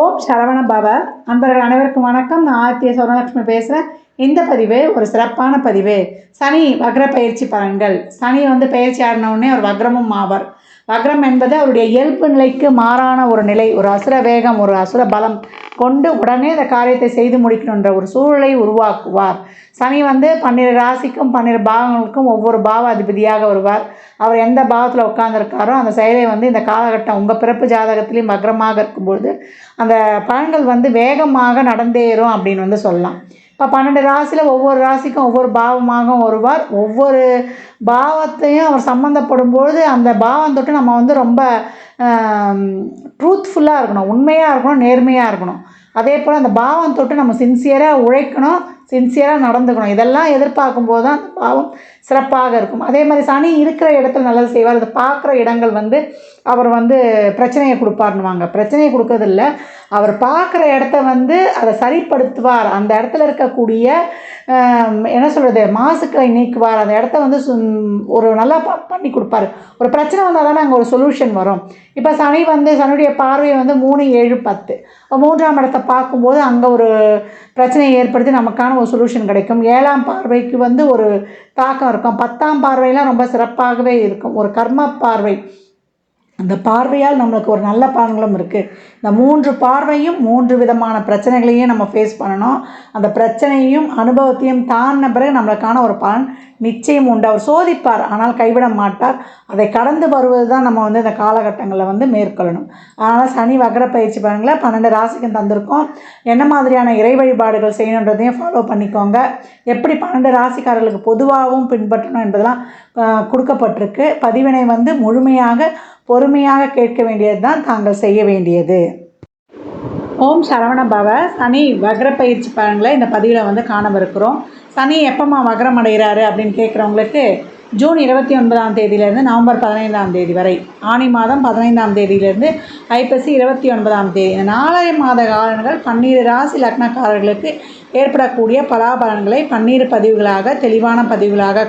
ஓம் சரவண பவ. அன்பர்கள் அனைவருக்கும் வணக்கம். நான் ஆர்த்திய சௌரலட்சுமி பேசுகிறேன். இந்த பதிவு ஒரு சிறப்பான பதிவு. சனி வக்ர பயிற்சி பலன்கள். சனி பயிற்சி ஆடினவுடனே அவர் வக்ரமும் ஆவார். வக்ரம் என்பது அவருடைய இயல்பு நிலைக்கு மாறான ஒரு நிலை, ஒரு அசுர வேகம், ஒரு அசுர பலம் கொண்டு உடனே அந்த காரியத்தை செய்து முடிக்கணுன்ற ஒரு சூழலை உருவாக்குவார். சனி 12 ராசிக்கும் 12 பாவங்களுக்கும் ஒவ்வொரு பாவ அதிபதியாக வருவார். அவர் எந்த பாவத்தில் உட்கார்ந்துருக்காரோ அந்த செயலை இந்த காலகட்டம் உங்கள் பிறப்பு ஜாதகத்திலையும் வக்ரமாக இருக்கும்பொழுது அந்த பலன்கள் வேகமாக நடந்தேறும் அப்படின்னு சொல்லலாம். இப்போ 12 ராசியில் ஒவ்வொரு ராசிக்கும் ஒவ்வொரு பாவமாக வருவார். ஒவ்வொரு பாவத்தையும் அவர் சம்மந்தப்படும்பொழுது அந்த பாவம் தொட்டு நம்ம ரொம்ப ட்ரூத்ஃபுல்லாக இருக்கணும், உண்மையாக இருக்கணும், நேர்மையாக இருக்கணும். அதே போல் அந்த பாவம் தொட்டு நம்ம சின்சியராக உழைக்கணும், சின்சியராக நடந்துக்கணும். இதெல்லாம் எதிர்பார்க்கும்போது தான் அந்த பாவம் சிறப்பாக இருக்கும். அதே மாதிரி சனி இருக்கிற இடத்துல நல்லது செய்வார். அது பார்க்குற இடங்கள் அவர் பிரச்சனையை கொடுப்பாருன்னுவாங்க. பிரச்சனையை கொடுக்கறதில்ல, அவர் பார்க்குற இடத்த அதை சரிப்படுத்துவார். அந்த இடத்துல இருக்கக்கூடிய என்ன சொல்கிறது, மாசுக்களை நீக்குவார். அந்த இடத்த ஒரு நல்லா பண்ணி கொடுப்பார். ஒரு பிரச்சனை வந்தால் தானே அங்கே ஒரு சொல்யூஷன் வரும். இப்போ சனி சனியுடைய பார்வை 3, 7, 10. 3ஆம் இடத்தை பார்க்கும்போது அங்கே ஒரு பிரச்சனையை ஏற்படுத்தி நமக்கான ஒரு சொல்யூஷன் கிடைக்கும். 7ஆம் பார்வைக்கு ஒரு தாக்கம் இருக்கும். 10ஆம் பார்வையெல்லாம் ரொம்ப சிறப்பாகவே இருக்கும். ஒரு கர்ம பார்வை, அந்த பார்வையால் நம்மளுக்கு ஒரு நல்ல பலன்களும் இருக்குது. இந்த 3 பார்வையும் 3 விதமான பிரச்சனைகளையும் நம்ம ஃபேஸ் பண்ணணும். அந்த பிரச்சனையும் அனுபவத்தையும் தாண்டின பிறகு நம்மளுக்கான ஒரு பலன் நிச்சயம் உண்டு. அவர் சோதிப்பார், ஆனால் கைவிட மாட்டார். அதை கடந்து வருவது தான் நம்ம இந்த காலகட்டங்களில் மேற்கொள்ளணும். அதனால் சனி வக்ர பயிற்சி பலன்களை 12 ராசிக்கும் தந்திருக்கோம். என்ன மாதிரியான இறை வழிபாடுகள் செய்யணுன்றதையும் ஃபாலோ பண்ணிக்கோங்க. எப்படி 12 ராசிக்காரர்களுக்கு பொதுவாகவும் பின்பற்றணும் என்பதெல்லாம் கொடுக்கப்பட்டிருக்கு. பதிவினை முழுமையாக பொறுமையாக கேட்க வேண்டியது தான் தாங்கள் செய்ய வேண்டியது. ஓம் சரவண பவ. சனி வக்ர பயிற்சி பலன்களை இந்த பதிவில் காணவிருக்கிறோம். சனி எப்போம்மா வக்ரம் அடைகிறாரு அப்படின்னு கேட்குறவங்களுக்கு ஜூன் 29ஆம் தேதியிலேருந்து நவம்பர் 15ஆம் தேதி வரை, ஆனி மாதம் 15ஆம் தேதியிலேருந்து ஐப்பசி 29ஆம் தேதி, இந்த 4 மாத காலங்கள் 12 ராசி லக்னக்காரர்களுக்கு ஏற்படக்கூடிய பலாபலன்களை 12 பதிவுகளாக, தெளிவான பதிவுகளாக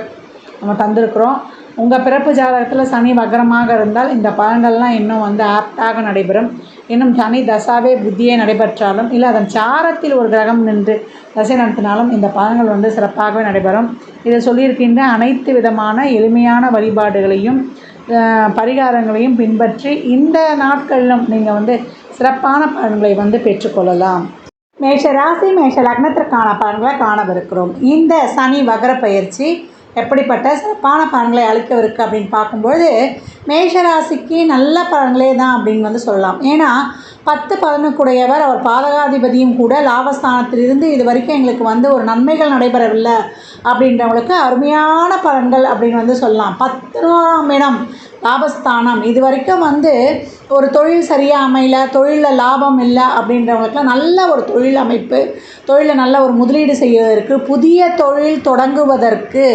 நம்ம தந்திருக்கிறோம். உங்கள் பிறப்பு ஜாதகத்தில் சனி வக்ரமாக இருந்தால் இந்த பலன்கள்லாம் இன்னும் ஆப்டாக நடைபெறும். இன்னும் சனி தசாவே புத்தியே நடைபெற்றாலும் இல்லை அதன் சாரத்தில் ஒரு கிரகம் நின்று தசை நடத்தினாலும் இந்த பலன்கள் சிறப்பாகவே நடைபெறும். இதை சொல்லியிருக்கின்ற அனைத்து விதமான எளிமையான வழிபாடுகளையும் பரிகாரங்களையும் பின்பற்றி இந்த நாட்களிலும் நீங்கள் சிறப்பான பலன்களை பெற்றுக்கொள்ளலாம். மேஷ ராசி மேஷ லக்னத்திற்கான பலன்களை காணவிருக்கிறோம். இந்த சனி வக்ர பயிற்சி எப்படிப்பட்ட சிறப்பான பலன்களை அளிக்கவிருக்கு அப்படின்னு பார்க்கும்பொழுது மேஷராசிக்கு நல்ல பலன்களே தான் அப்படின்னு சொல்லலாம். ஏன்னா 10, 11 அவர் பாதகாதிபதியும் கூட. லாபஸ்தானத்திலிருந்து இது வரைக்கும் எங்களுக்கு ஒரு நன்மைகள் நடைபெறவில்லை அப்படின்றவங்களுக்கு அருமையான பலன்கள் அப்படின்னு சொல்லலாம். 10ஆம் இடம் லாபஸ்தானம். இது வரைக்கும் ஒரு தொழில் சரியாக அமையல, தொழிலில் லாபம் இல்லை அப்படின்றவங்களுக்குலாம் நல்ல ஒரு தொழில் அமைப்பு, தொழிலில் நல்ல ஒரு முதலீடு செய்வதற்கு, புதிய தொழில் தொடங்குவதற்கு,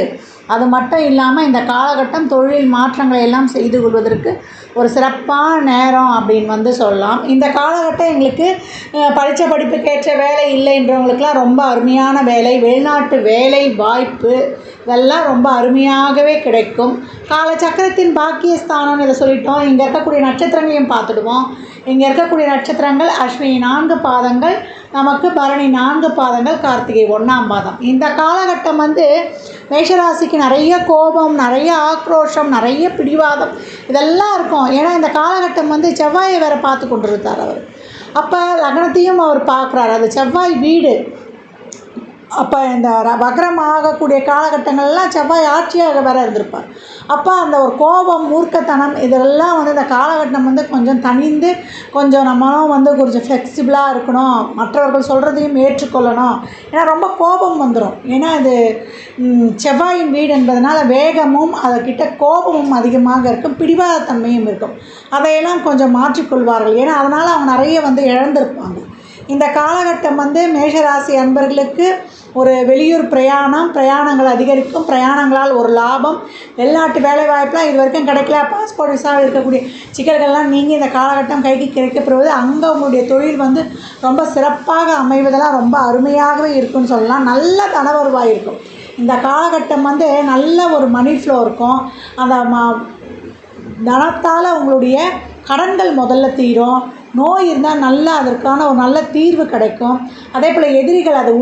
அது மட்டும் இல்லாமல் இந்த காலகட்டம் தொழில் மாற்றங்களை எல்லாம் செய்து கொள்வதற்கு ஒரு சிறப்பான நேரம் அப்படின்னு சொல்லலாம். இந்த காலகட்டம் எங்களுக்கு படித்த படிப்புக்கேற்ற வேலை இல்லைன்றவங்களுக்கெல்லாம் ரொம்ப அருமையான வேலை, வெளிநாட்டு வேலை வாய்ப்பு இதெல்லாம் ரொம்ப அருமையாகவே கிடைக்கும். காலச்சக்கரத்தின் பாக்கியஸ்தானம்னு இதை சொல்லிட்டோம். இங்கே இருக்கக்கூடிய நட்சத்திரங்களையும் பார்த்துடுவோம். இங்கே இருக்கக்கூடிய நட்சத்திரங்கள் அஸ்வினி 4 பாதங்கள், நமக்கு பரணி 4 பாதங்கள், கார்த்திகை 1ஆம் பாதம். இந்த காலகட்டம் மேஷராசிக்கு நிறைய கோபம், நிறைய ஆக்ரோஷம், நிறைய பிடிவாதம் இதெல்லாம் இருக்கும். ஏன்னா இந்த காலகட்டம் செவ்வாயை வேறு பார்த்து கொண்டிருந்தார் அவர். அப்போ லக்னத்தையும் அவர் பார்க்குறாரு, அது செவ்வாய் வீடு. அப்போ இந்த வக்ரம் ஆகக்கூடிய காலகட்டங்கள்லாம் செவ்வாய் ஆட்சியாக வேறு இருந்திருப்பார். அப்போ அந்த ஒரு கோபம், மூர்க்கத்தனம் இதெல்லாம் இந்த காலகட்டம் கொஞ்சம் தணிந்து, கொஞ்சம் நம்மளும் கொஞ்சம் ஃப்ளெக்சிபிளாக இருக்கணும், மற்றவர்கள் சொல்கிறதையும் ஏற்றுக்கொள்ளணும். ஏன்னா ரொம்ப கோபம் வந்துடும். ஏன்னா இது செவ்வாயின் வீடு என்பதனால வேகமும் அதற்கிட்ட கோபமும் அதிகமாக இருக்கும், பிடிவாதத்தன்மையும் இருக்கும். அதையெல்லாம் கொஞ்சம் மாற்றிக்கொள்வார்கள். ஏன்னா அதனால் அவங்க நிறைய இழந்திருப்பாங்க. இந்த காலகட்டம் மேஷராசி அன்பர்களுக்கு ஒரு வெளியூர் பிரயாணங்கள் அதிகரிக்கும். பிரயாணங்களால் ஒரு லாபம், வெளிநாட்டு வேலைவாய்ப்புலாம் இது வரைக்கும் கிடைக்கல, பாஸ்போர்ட் விசாவில் இருக்கக்கூடிய சிக்கல்கள்லாம் நீங்கள் இந்த காலகட்டம் கைக்கு கிடைக்கப்படுவது, அங்கே உங்களுடைய தொழில் ரொம்ப சிறப்பாக அமைவதெல்லாம் ரொம்ப அருமையாகவே இருக்குன்னு சொல்லலாம். நல்ல தன வருவாய் இருக்கும். இந்த காலகட்டம் நல்ல ஒரு மணி ஃப்ளோ இருக்கும். அந்த தனத்தால் உங்களுடைய கடன்கள் முதல்ல தீரும். நோய் இருந்தால் நல்லா அதற்கான ஒரு நல்ல தீர்வு கிடைக்கும். அதே போல் எதிரிகள், அது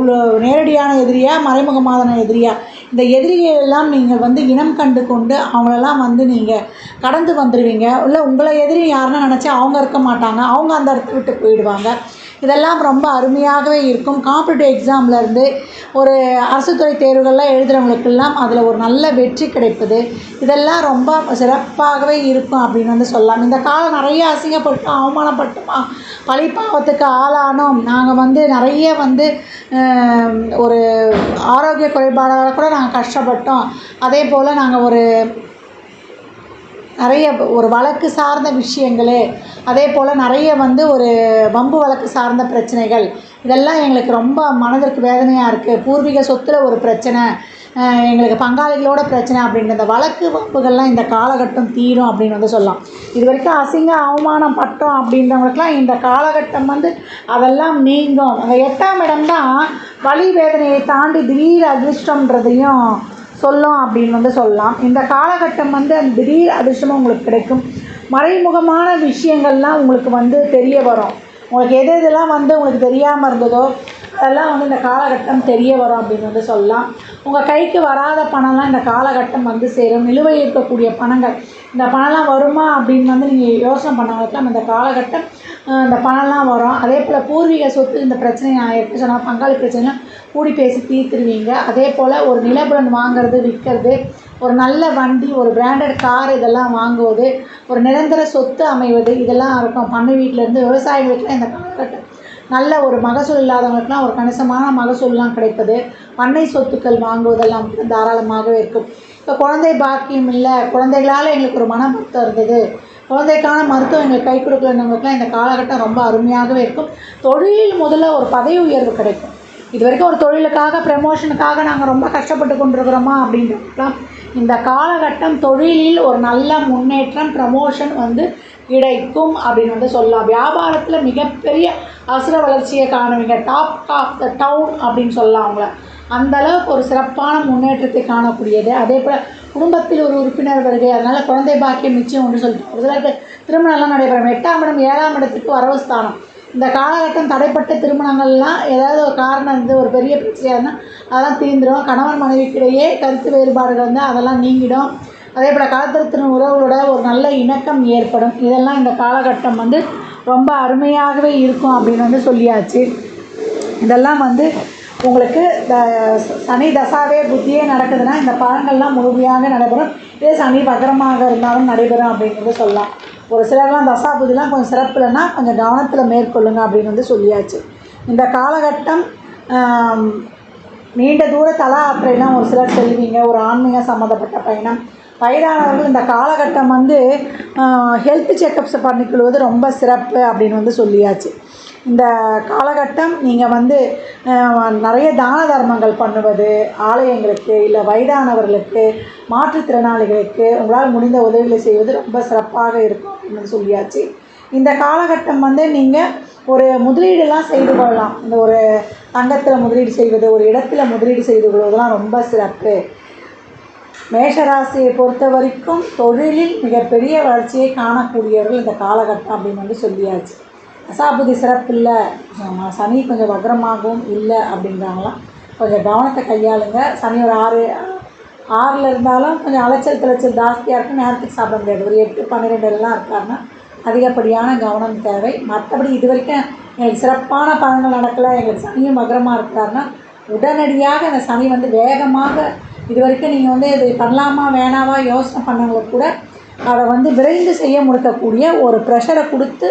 நேரடியான எதிரியா மறைமுகமான எதிரியா, இந்த எதிரிகள் எல்லாம் நீங்கள் வந்து இனம் கண்டு கொண்டு அவங்களெல்லாம் வந்து நீங்கள் கடந்து வந்துடுவீங்க. இல்லை உங்களை எதிரி யாருன்னு நினச்சா அவங்க இருக்க மாட்டாங்க, அவங்க அந்த இடத்த விட்டு போயிடுவாங்க. இதெல்லாம் ரொம்ப அருமையாகவே இருக்கும். காம்படிட்டிவ் எக்ஸாம்லேருந்து ஒரு அரசு துறை தேர்வுகள்லாம் எழுதுகிறவங்களுக்கெல்லாம் அதில் ஒரு நல்ல வெற்றி கிடைப்பது, இதெல்லாம் ரொம்ப சிறப்பாகவே இருக்கும் அப்படின்னு வந்து சொல்லலாம். இந்த காலம் நிறைய அசிங்கப்பட்டோம், அவமானப்பட்டோமா, பழி பாவத்துக்கு ஆளானோம். நாங்கள் வந்து நிறைய வந்து ஒரு ஆரோக்கிய குறைபாடால் கூட நாங்கள் கஷ்டப்பட்டோம். அதே போல் நாங்கள் நிறைய ஒரு வழக்கு சார்ந்த விஷயங்கள், அதே போல் நிறைய வந்து ஒரு வம்பு வழக்கு சார்ந்த பிரச்சனைகள், இதெல்லாம் எங்களுக்கு ரொம்ப மனதிற்கு வேதனையாக இருக்குது. பூர்வீக சொத்தில் ஒரு பிரச்சனை, எங்களுக்கு பங்காளிகளோட பிரச்சனை அப்படின்ற இந்த வழக்கு வம்புகள்லாம் இந்த காலகட்டம் தீரும் அப்படின்னு வந்து சொல்லலாம். இது வரைக்கும் அசிங்க அவமானம் பட்டோம் அப்படின்றவங்களுக்குலாம் இந்த காலகட்டம் வந்து அதெல்லாம் நீங்கும். அந்த 8ஆம் இடம் தான் வலி வேதனையை தாண்டி திடீர் அதிர்ஷ்டம்ன்றதையும் சொல்லும் அப்படின்னு வந்து சொல்லலாம். இந்த காலகட்டம் வந்து அந்த திடீர் அதிர்ஷ்டமும் உங்களுக்கு கிடைக்கும். மறைமுகமான விஷயங்கள்லாம் உங்களுக்கு வந்து தெரிய வரும். உங்களுக்கு எதெல்லாம் வந்து உங்களுக்கு தெரியாமல் இருந்ததோ அதெல்லாம் வந்து இந்த காலகட்டம் தெரிய வரும் அப்படின்னு வந்து சொல்லலாம். உங்கள் கைக்கு வராத பணம்லாம் இந்த காலகட்டம் வந்து சேரும். நிலுவையில் இருக்கக்கூடிய பணங்கள், இந்த பணம்லாம் வருமா அப்படின்னு வந்து நீங்கள் யோசனை பண்ணவங்களுக்குலாம் இந்த காலகட்டம் இந்த பணம்லாம் வரும். அதே போல் பூர்வீக சொத்து இந்த பிரச்சனை நான் எப்படி சொன்னால் பங்காளி பிரச்சனைலாம் கூடி பேசி தீர்த்துருவீங்க. அதே போல் ஒரு நிலபுலன் வாங்கிறது, விற்கிறது, ஒரு நல்ல வண்டி, ஒரு பிராண்டட் கார் இதெல்லாம் வாங்குவது, ஒரு நிரந்தர சொத்து அமைவது, இதெல்லாம் இருக்கும். பண்ணை வீட்டிலேருந்து விவசாயிகளுக்குலாம் இந்த காலகட்டம் நல்ல ஒரு மகசூல் இல்லாதவங்களுக்குலாம் ஒரு கணிசமான மகசூல்லாம் கிடைப்பது, பண்ணை சொத்துக்கள் வாங்குவதெல்லாம் தாராளமாகவே இருக்கும். இப்போ குழந்தை பாக்கியம் இல்லை, குழந்தைகளால் எங்களுக்கு ஒரு மன வருத்தம் இருந்தது, குழந்தைக்கான மருத்துவம் எங்களுக்கு கை கொடுக்கலன்றவங்களுக்குலாம் இந்த காலகட்டம் ரொம்ப அருமையாகவே இருக்கும். தொழிலில் முதல்ல ஒரு பதவி உயர்வு கிடைக்கும். இது வரைக்கும் ஒரு தொழிலுக்காக ப்ரமோஷனுக்காக நாங்கள் ரொம்ப கஷ்டப்பட்டு கொண்டிருக்கிறோமா அப்படின்றதுலாம் இந்த காலகட்டம் தொழிலில் ஒரு நல்ல முன்னேற்றம், ப்ரமோஷன் வந்து கிடைக்கும் அப்படின்னு வந்து சொல்லலாம். வியாபாரத்தில் மிகப்பெரிய அசுர வளர்ச்சியை காணுவீங்க. டாப் ஆஃப் த டவுன் அப்படின்னு சொல்லலாம் அவங்கள. அந்தளவுக்கு ஒரு சிறப்பான முன்னேற்றத்தை காணக்கூடியது. அதே போல் குடும்பத்தில் ஒரு உறுப்பினர் வருகை, அதனால் குழந்தை பாக்கியம் நிச்சயம் ஒன்று சொல்லிட்டு ஒரு சிலருக்கு திருமணம்லாம் நடைபெறும். 8ஆம் இடம் 7ஆம் இடத்துக்கு வரவு ஸ்தானம். இந்த காலகட்டம் தடைப்பட்ட திருமணங்கள்லாம் ஏதாவது ஒரு காரணம் இருந்து ஒரு பெரிய பிரச்சனையாக இருந்தால் அதெல்லாம் தீர்ந்துடும். கணவன் மனைவிக்கிடையே கருத்து வேறுபாடுகள் இருந்தால் அதெல்லாம் நீங்கிடும். அதே போல் காத்திருத்தின உறவுகளோட ஒரு நல்ல இணக்கம் ஏற்படும். இதெல்லாம் இந்த காலகட்டம் வந்து ரொம்ப அருமையாகவே இருக்கும் அப்படின்னு வந்து சொல்லியாச்சு. இதெல்லாம் வந்து உங்களுக்கு இந்த சனி தசாவே புத்தியே நடக்குதுன்னா இந்த பலன்கள்லாம் முழுமையாக நடைபெறும். இதே சனி வக்ரமாக இருந்தாலும் நடைபெறும் அப்படிங்கிறது சொல்லலாம். ஒரு சிலர்லாம் தசா புத்திலாம் கொஞ்சம் சிறப்பு இல்லைன்னா கொஞ்சம் கவனத்தில் மேற்கொள்ளுங்க அப்படின்னு வந்து சொல்லியாச்சு. இந்த காலகட்டம் நீண்ட தூர தலா யாத்திரைலாம் ஒரு சிலர் செல்வீங்க. ஒரு ஆன்மீக சம்மந்தப்பட்ட பயணம். வயதானவர்கள் இந்த காலகட்டம் வந்து ஹெல்த் செக்கப்ஸை பண்ணிக்கொள்வது ரொம்ப சிறப்பு அப்படின்னு வந்து சொல்லியாச்சு. இந்த காலகட்டம் நீங்கள் வந்து நிறைய தான தர்மங்கள் பண்ணுவது, ஆலயங்களுக்கு, இல்லை வயதானவர்களுக்கு, மாற்றுத்திறனாளிகளுக்கு உங்களால் முடிந்த உதவிகளை செய்வது ரொம்ப சிறப்பாக இருக்கும் அப்படின்னு சொல்லியாச்சு. இந்த காலகட்டம் வந்து நீங்கள் ஒரு முதலீடெல்லாம் செய்து கொள்ளலாம். இந்த ஒரு தங்கத்தில் முதலீடு செய்வது, ஒரு இடத்துல முதலீடு செய்து கொள்வதெல்லாம் ரொம்ப சிறப்பு. மேஷராசியை பொறுத்த வரைக்கும் தொழிலில் மிகப்பெரிய வளர்ச்சியை காணக்கூடியவர்கள் இந்த காலகட்டம் அப்படின்னு வந்து சொல்லியாச்சு. தசாபுதி சிறப்பு இல்லை, சனி கொஞ்சம் வக்ரமாகவும் இல்லை அப்படின்றாங்களாம். கொஞ்சம் கவனத்தை கையாளுங்க. சனி ஒரு 6 இருந்தாலும் கொஞ்சம் அலைச்சல் திளைச்சல் ஜாஸ்தியாக இருக்கும். நேரத்துக்கு சாப்பிட முடியாது. ஒரு 8, 12 இருக்காருன்னா அதிகப்படியான கவனம் தேவை. மற்றபடி இது வரைக்கும் எங்களுக்கு சிறப்பான பலன்கள் நடக்கலை, எங்களுக்கு சனியும் வக்ரமாக இருக்காருன்னா உடனடியாக அந்த சனி வந்து வேகமாக இது வரைக்கும் நீங்கள் வந்து இது பண்ணலாமா வேணாவா யோசனை பண்ணவங்களுக்கு கூட அதை வந்து விரைந்து செய்ய முடிக்கக்கூடிய ஒரு ப்ரெஷரை கொடுத்து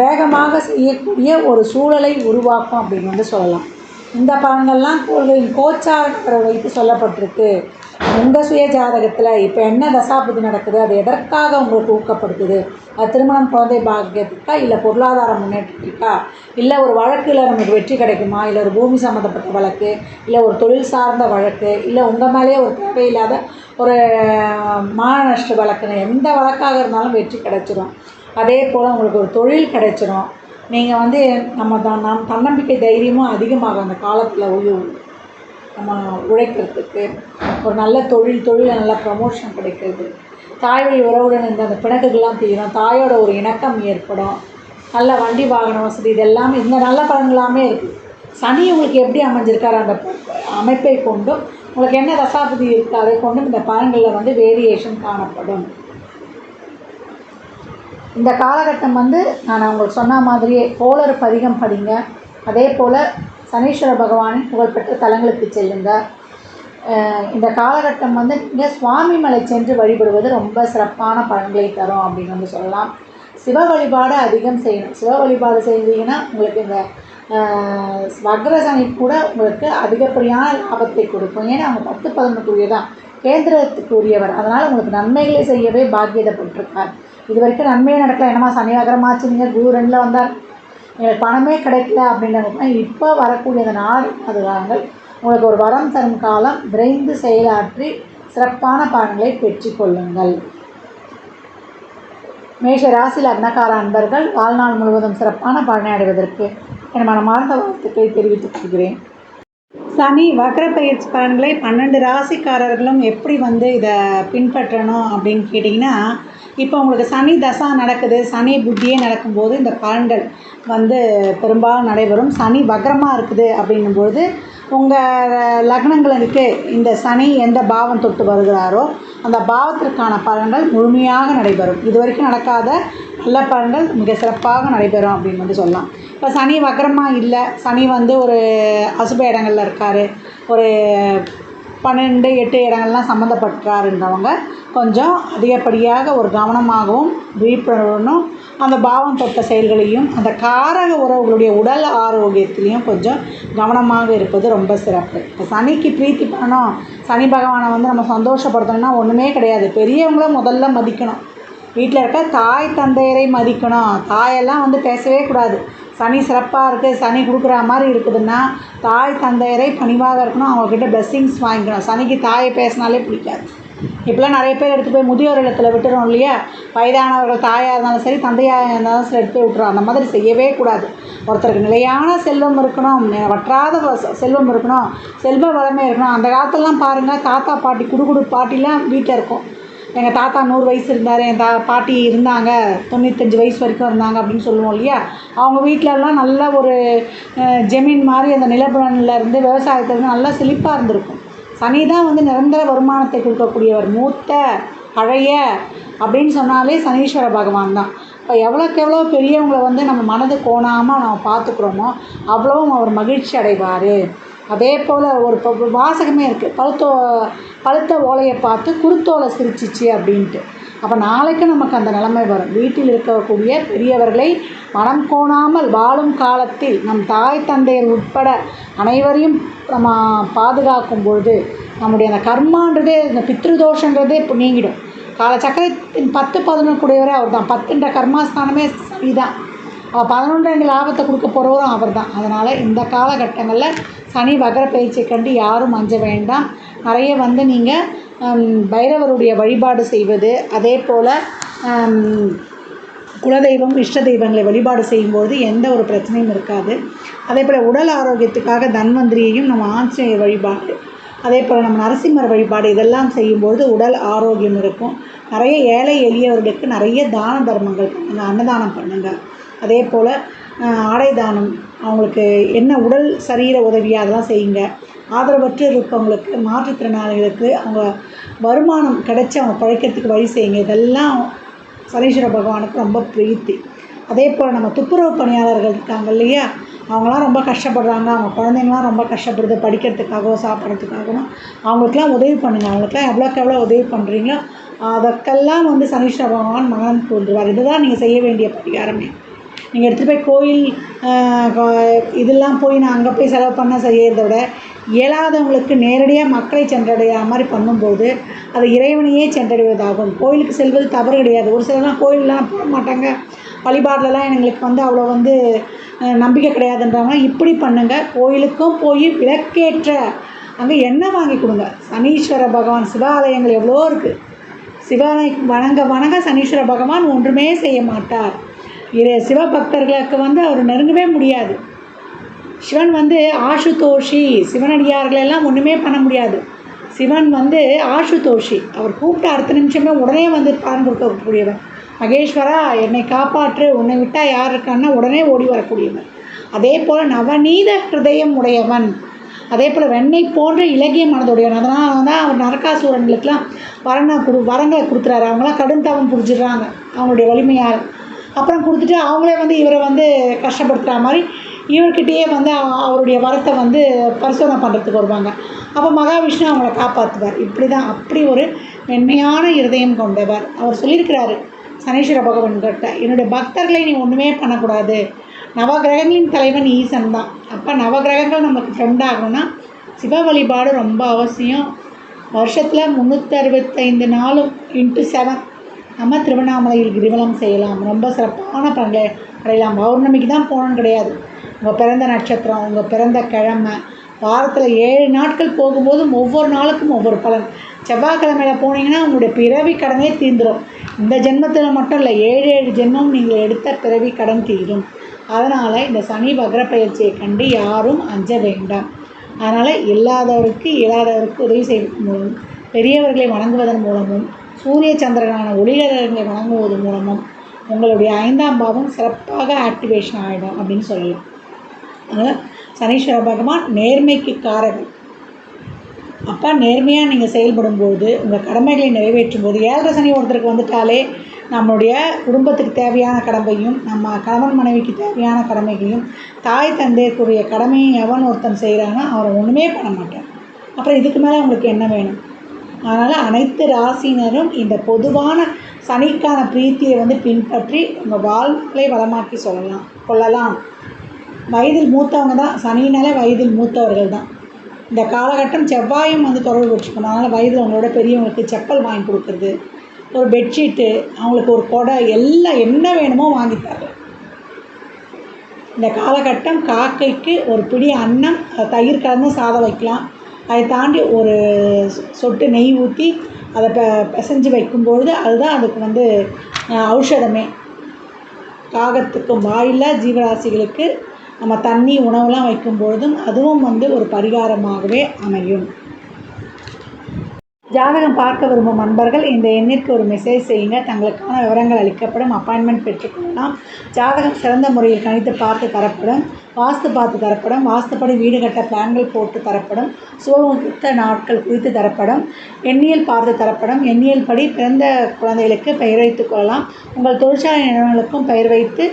வேகமாக செய்யக்கூடிய ஒரு சூழலை உருவாக்கும் அப்படின்னு வந்து சொல்லலாம். இந்த பலன்கள்லாம் கோள்களின் கோச்சாரங்களை வைத்து சொல்லப்பட்டிருக்கு. உங்கள் சுய ஜாதகத்தில் இப்போ என்ன தசாபுதி நடக்குது, அது எதற்காக உங்களுக்கு ஊக்கப்படுத்துது, அது திருமணம், குழந்தை பாக்கியத்துக்கா, இல்லை பொருளாதார முன்னேற்றத்துக்கா, இல்லை ஒரு வழக்கில் நமக்கு வெற்றி கிடைக்குமா, இல்லை ஒரு பூமி சம்மந்தப்பட்ட வழக்கு, இல்லை ஒரு தொழில் சார்ந்த வழக்கு, இல்லை உங்கள் மேலேயே ஒரு தேவையில்லாத ஒரு மான நஷ்ட வழக்குன்னு எந்த வழக்காக இருந்தாலும் வெற்றி கிடைச்சிரும். அதே போல் உங்களுக்கு ஒரு தொழில் கிடைச்சிரும். நீங்கள் வந்து நம்ம தன்னம்பிக்கை தைரியமும் அதிகமாகும் அந்த காலத்தில் நம்ம உழைக்கிறதுக்கு. ஒரு நல்ல தொழிலில் நல்ல ப்ரமோஷன் கிடைக்கிறது. தாய் வழி உறவுடன் இருந்த அந்த பிணக்குகள்லாம் தீரும். தாயோட ஒரு இணக்கம் ஏற்படும். நல்ல வண்டி வாகன வசதி, இது எல்லாமே இந்த நல்ல பலன்களாமே இருக்குது. சனி உங்களுக்கு எப்படி அமைஞ்சிருக்காரு அந்த அமைப்பை கொண்டும் உங்களுக்கு என்ன தசாபதி இருக்குது அதை கொண்டும் இந்த பலன்களில் வந்து வேரியேஷன் காணப்படும். இந்த காலகட்டம் வந்து நான் உங்களுக்கு சொன்ன மாதிரியே கோளறு பதிகம் படிங்க. அதே போல் சனீஸ்வர பகவானின் புகழ்பெற்ற தலங்களுக்கு செல்லுங்க. இந்த காலகட்டம் வந்து நீங்கள் சுவாமி மலை சென்று வழிபடுவது ரொம்ப சிறப்பான பலன்களை தரும் அப்படின்னு வந்து சொல்லலாம். சிவ வழிபாடு அதிகம் செய்யணும். சிவ வழிபாடு செஞ்சீங்கன்னா உங்களுக்கு இந்த வக்ரசனி கூட உங்களுக்கு அதிகப்படியான லாபத்தை கொடுக்கும். ஏன்னா அவங்க 10-11 கேந்திரத்துக்குரியவர். அதனால் உங்களுக்கு நன்மைகளை செய்யவே பாக்கியதப்பட்டிருக்கார். இது வரைக்கும் நன்மையே நடக்கல, என்னமா சனி வக்ரமாச்சு, நீங்கள் குரு 2 வந்தார், எனக்கு பணமே கிடைக்கல அப்படின்றவங்க இப்போ வரக்கூடிய அந்த 4 மாதங்கள் உங்களுக்கு ஒரு வரம் தரும் காலம். விரைந்து செயலாற்றி சிறப்பான பலன்களை பெற்றுக்கொள்ளுங்கள். மேஷ ராசி லக்னக்கார அன்பர்கள் வாழ்நாள் முழுவதும் சிறப்பான பலனை அடைவதற்கு என் மனமார்ந்த வாழ்த்துக்களை தெரிவித்துக் கொள்கிறேன். சனி வக்ர பயிற்சி பலன்களை 12 ராசிக்காரர்களும் எப்படி வந்து இதை பின்பற்றணும் அப்படின்னு கேட்டிங்கன்னா, இப்போ உங்களுக்கு சனி தசா நடக்குது, சனி புத்தியே நடக்கும்போது இந்த பலன்கள் வந்து பெரும்பாலும் நடைபெறும். சனி வக்ரமாக இருக்குது அப்படிங்கும்போது உங்கள் லக்னங்களுக்கு இந்த சனி எந்த பாவம் தொட்டு வருகிறாரோ அந்த பாவத்திற்கான பலன்கள் முழுமையாக நடைபெறும். இது வரைக்கும் நடக்காத நல்ல பலன்கள் மிக சிறப்பாக நடைபெறும் அப்படின்னு வந்து சொல்லலாம். இப்போ சனி வக்ரமாக இல்லை, சனி வந்து ஒரு அசுப இடங்களில் இருக்கார், ஒரு 12-8 இடங்கள்லாம் சம்மந்தப்பட்டாருன்றவங்க கொஞ்சம் அதிகப்படியாக ஒரு கவனமாகவும் விழிப்புணர்வுனும் அந்த பாவம் தொட்ட செயல்களையும் அந்த காரக உறவுகளுடைய உடல் ஆரோக்கியத்திலையும் கொஞ்சம் கவனமாக இருப்பது ரொம்ப சிறப்பு. இப்போ சனிக்கு பிரீத்தி பண்ணணும், சனி பகவானை வந்து நம்ம சந்தோஷப்படுத்தணும்னா ஒன்றுமே கிடையாது. பெரியவங்கள முதல்ல மதிக்கணும், வீட்டில் இருக்க தாய் தந்தையரை மதிக்கணும். தாயெல்லாம் வந்து பேசவே கூடாது. சனி சிறப்பாக இருக்குது, சனி கொடுக்குற மாதிரி இருக்குதுன்னா தாய் தந்தையரை பணிவாக இருக்கணும், அவங்கக்கிட்ட பிளெஸ்ஸிங்ஸ் வாங்கிக்கணும். சனிக்கு தாயை பேசினாலே பிடிக்காது. இப்போலாம் நிறைய பேர் எடுத்து போய் முதியோர் இல்லத்தில் விட்டுறோம் இல்லையா? வயதானவர்கள் தாயாக இருந்தாலும் சரி, தந்தையாக இருந்தாலும் சரி எடுத்து போய் விட்டுறோம். அந்த மாதிரி செய்யவே கூடாது. ஒருத்தருக்கு நிலையான செல்வம் இருக்கணும், வற்றாத செல்வம் இருக்கணும், செல்வ வளமே இருக்கணும். அந்த காலத்துலலாம் பாருங்கள், தாத்தா பாட்டி குடுகுடு பாட்டிலாம் வீட்டில் இருக்கும். எங்கள் தாத்தா 100 வயசு இருந்தார், என் பாட்டி இருந்தாங்க 95 வயசு வரைக்கும் இருந்தாங்க அப்படின்னு சொல்லுவோம் இல்லையா? அவங்க வீட்டிலலாம் நல்ல ஒரு ஜமீன் மாதிரி அந்த நிலப்புலன்லேருந்து விவசாயத்துலேருந்து நல்லா செழிப்பாக இருந்திருக்கும். சனி தான் வந்து நிரந்தர வருமானத்தை கொடுக்கக்கூடியவர். மூத்த பழைய அப்படின்னு சொன்னாலே சனீஸ்வர பகவான் தான். இப்போ எவ்வளோக்கு எவ்வளோ பெரியவங்களை வந்து நம்ம மனது கோணாமல் நம்ம பார்த்துக்குறோமோ அவ்வளவும் அவர் மகிழ்ச்சி அடைவார். அதே போல் ஒரு வாசகமே இருக்குது, பழுத்த ஓலையை பார்த்து குருத்தோலை சிரிச்சிச்சு அப்படின்ட்டு. அப்போ நாளைக்கு நமக்கு அந்த நிலைமை வரும். வீட்டில் இருக்கக்கூடிய பெரியவர்களை மனம் கோணாமல் வாழும் காலத்தில் நம் தாய் தந்தையர் உட்பட அனைவரையும் நம்ம பாதுகாக்கும் பொழுது நம்முடைய அந்த கர்மான்றதே, இந்த பித்ருதோஷன்றதே இப்போ நீங்கிடும். காலச்சக்கரத்தின் 10-11 கூடியவரே அவர் தான். 10ன்ற கர்மாஸ்தானமே சனி தான். 11 லாபத்தை கொடுக்க போகிறவரும் அவர் தான். அதனால் இந்த காலகட்டங்களில் சனி வக்ர பயிற்சியை கண்டு யாரும் அஞ்ச வேண்டாம். நிறைய வந்து நீங்கள் பைரவருடைய வழிபாடு செய்வது, அதே போல் குலதெய்வம் இஷ்ட தெய்வங்களை வழிபாடு செய்யும்போது எந்த ஒரு பிரச்சனையும் இருக்காது. அதே போல் உடல் ஆரோக்கியத்துக்காக தன்வந்திரியையும் நம்ம ஆஞ்சநேயர் வழிபாடு, அதே போல் நம்ம நரசிம்மர் வழிபாடு இதெல்லாம் செய்யும்போது உடல் ஆரோக்கியம் இருக்கும். நிறைய ஏழை எளியவர்களுக்கு நிறைய தான தர்மங்கள் பண்ணுங்கள், அன்னதானம் பண்ணுங்கள். அதே போல் ஆடை தானம், அவங்களுக்கு என்ன உடல் சரீர உதவியாக அதெல்லாம் செய்யுங்க. ஆதரவற்று இருப்பவங்களுக்கு, மாற்றுத்திறனாளிகளுக்கு அவங்க வருமானம் கிடைச்சி அவங்க பழைக்கிறதுக்கு வழி செய்யுங்க. இதெல்லாம் சனீஸ்வர பகவானுக்கு ரொம்ப பிரீத்தி. அதே போல் நம்ம துப்புரவு பணியாளர்கள் இருக்காங்க இல்லையா, அவங்களாம் ரொம்ப கஷ்டப்படுறாங்க, அவங்க குழந்தைங்களாம் ரொம்ப கஷ்டப்படுது படிக்கிறதுக்காகவும் சாப்பிட்றதுக்காகவும். அவங்களுக்கெல்லாம் உதவி பண்ணுங்கள். அவங்களுக்கெல்லாம் எவ்வளோக்கு எவ்வளோ உதவி பண்ணுறீங்களோ அதற்கெல்லாம் வந்து சனீஸ்வர பகவான் மகன் தோன்றுவார். இதுதான் நீங்கள் செய்ய வேண்டிய பரிகாரமே. நீங்கள் எடுத்துகிட்டு போய் கோயில் இதெல்லாம் போய் நான் அங்கே போய் செலவு பண்ண செய்யறதை விட இயலாதவங்களுக்கு நேரடியாக மக்களை சென்றடைகிற மாதிரி பண்ணும்போது அது இறைவனையே சென்றடைவதாகும். கோயிலுக்கு செல்வது தவறு கிடையாது. ஒரு சிலர்லாம் கோயிலெலாம் போக மாட்டாங்க, வழிபாடுலலாம் எங்களுக்கு வந்து அவ்வளோ வந்து நம்பிக்கை கிடையாதுன்றவங்க இப்படி பண்ணுங்கள். கோயிலுக்கும் போய் விளக்கேற்ற அங்கே எண்ணெய் வாங்கி கொடுங்க. சனீஸ்வர பகவான் சிவாலயங்கள் எவ்வளோ இருக்குது. சிவாலயம் வணங்க சனீஸ்வர பகவான் ஒன்றுமே செய்ய மாட்டார். சிவபக்தர்களுக்கு வந்து அவர் நெருங்கவே முடியாது. சிவன் வந்து ஆசுதோஷி, சிவனடியார்களெல்லாம் ஒன்றுமே பண்ண முடியாது. சிவன் வந்து ஆசுதோஷி, அவர் கூப்பிட்ட அடுத்த நிமிஷமே உடனே வந்து பலன் கொடுக்கக்கூடியவர். மகேஸ்வரா என்னை காப்பாற்று, உன்னை விட்டால் யார் இருக்கான்னா உடனே ஓடி வரக்கூடியவன். அதே போல் நவநீத ஹிருதயம் உடையவன், அதே போல் வெண்ணெய் போன்ற இலகிய மனதுடையவன். அதனால தான் அவர் நரகாசூரர்களுக்கெல்லாம் வரங்களை கொடுக்குறாரு. அவங்களாம் கடும் தவம் புரிஞ்சிடுறாங்க அவங்களுடைய வலிமையால். அப்புறம் கொடுத்துட்டு அவங்களே இவரை கஷ்டப்படுத்துகிற மாதிரி இவர்கிட்டயே அவருடைய வரத்தை பரிசோதனை பண்ணுறதுக்கு வருவாங்க. அப்போ மகாவிஷ்ணு அவங்கள காப்பாற்றுவார். இப்படி தான், அப்படி ஒரு மென்மையான இருதயம் கொண்டவர். அவர் சொல்லியிருக்கிறாரு சனீஸ்வர பகவான்கிட்ட, என்னுடைய பக்தர்களை நீ ஒன்றுமே பண்ணக்கூடாது, நவகிரகங்களின் தலைவன் ஈசன் தான். அப்போ நவகிரகங்கள் நமக்கு ஃப்ரெண்ட் ஆகணும்னா சிவ வழிபாடு ரொம்ப அவசியம். வருஷத்தில் 365 நாளும் × 7 நம்ம திருவண்ணாமலையில் கிரிவலம் செய்யலாம். ரொம்ப சிறப்பான பலன்களை அடையலாம். பௌர்ணமிக்கு தான் போகணுன்னு கிடையாது. உங்கள் பிறந்த நட்சத்திரம், உங்கள் பிறந்த கிழமை, வாரத்தில் 7 நாட்கள் போகும்போதும் ஒவ்வொரு நாளுக்கும் ஒவ்வொரு பலன். செவ்வாய்க்கிழமையில் போனீங்கன்னா உங்களுடைய பிறவி கடனே தீர்ந்துடும். இந்த ஜென்மத்தில் மட்டும் இல்லை, 7 ஜென்மம் நீங்கள் எடுத்த பிறவி கடன் தீரும். அதனால் இந்த சனி வக்ர பயிற்சியை கண்டு யாரும் அஞ்ச வேண்டாம். அதனால் இல்லாதவருக்கு இயலாதவருக்கு உதவி செய்வதன் மூலம், பெரியவர்களை வணங்குவதன் மூலமும், சூரிய சந்திரனான ஒளிகரங்களை வணங்குவதன் மூலமும் உங்களுடைய 5ஆம் பாவம் சிறப்பாக ஆக்டிவேஷன் ஆகிடும் அப்படின்னு சொல்லலாம். அதனால் சனீஸ்வர பகவான் நேர்மைக்கு காரகன். அப்போ நேர்மையாக நீங்கள் செயல்படும்போது, உங்கள் கடமைகளை நிறைவேற்றும் போது, 7 சனி ஒருத்தருக்கு வந்துட்டாலே நம்மளுடைய குடும்பத்துக்கு தேவையான கடமையும், நம்ம கணவன் மனைவிக்கு தேவையான கடமைகளையும், தாய் தந்தைக்குரிய கடமையும் எவன் ஒருத்தன் செய்கிறான்னா அவரை ஒன்றுமே பண்ண மாட்டான். அப்புறம் இதுக்கு மேலே அவங்களுக்கு என்ன வேணும்? அதனால் அனைத்து ராசினரும் இந்த பொதுவான சனிக்கான பிரீத்தியை பின்பற்றி உங்கள் வாழ்க்கையை வளமாக்கி கொள்ளலாம். வயதில் மூத்தவங்க தான், சனினாலே வயதில் மூத்தவர்கள் தான். இந்த காலகட்டம் செவ்வாயும் தொடர்பு வச்சுக்கணும். அதனால் வயதில் அவங்களோட பெரியவங்களுக்கு செப்பல் வாங்கி கொடுக்குறது, ஒரு பெட்ஷீட்டு, அவங்களுக்கு ஒரு கொடை, எல்லாம் என்ன வேணுமோ வாங்கி தரலாம். இந்த காலகட்டம் காக்கைக்கு ஒரு பிடி அன்னம், தயிர் கலந்து சாதம் வைக்கலாம். அதை தாண்டி ஒரு சொட்டு நெய் ஊற்றி அதை பிசைஞ்சு வைக்கும்பொழுது அதுதான் அதுக்கு ஔஷதமே. காகத்துக்கும் வாயில்லா ஜீவராசிகளுக்கு நம்ம தண்ணி உணவுலாம் வைக்கும்பொழுதும் அதுவும் ஒரு பரிகாரமாகவே அமையும். ஜாதகம் பார்க்க விரும்பும் நண்பர்கள் இந்த எண்ணிற்கு ஒரு மெசேஜ் செய்யுங்க. தங்களுக்கான விவரங்கள் அளிக்கப்படும். அப்பாயின்மெண்ட் பெற்றுக்கொள்ளலாம். ஜாதகம் சிறந்த முறையில் கணித்து பார்த்து தரப்படும். வாஸ்து பார்த்து தரப்படும். வாஸ்துப்படி வீடு கட்ட பிளான்கள் போட்டு தரப்படும். சுபமுகூர்த்த நாட்கள் குறித்து தரப்படும். எண்ணியல் பார்த்து தரப்படும். எண்ணியல் படி பிறந்த குழந்தைகளுக்கு பெயர் வைத்துக் கொள்ளலாம். உங்கள் தொழிற்சாலை நிறுவனங்களுக்கும் பெயர் வைத்து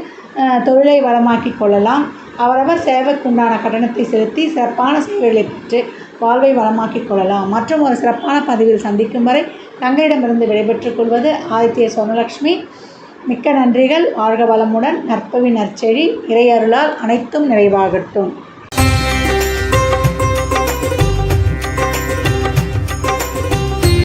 தொழிலை வளமாக்கி கொள்ளலாம். அவரவர் சேவைக்குண்டான கட்டணத்தை செலுத்தி சிறப்பான சேவைகளை பெற்று வாழ்வை வளமாக்கிக் கொள்ளலாம். மற்றும் ஒரு சிறப்பான பதிவில் சந்திக்கும் வரை தங்களிடமிருந்து விடைபெற்றுக் கொள்வது ஆதித்ய சோனலக்ஷ்மி. மிக்க நன்றிகள். வாழ்க வளமுடன். நற்பவி நற்செழி. இறையருளால் அனைத்தும் நிறைவாகட்டும்.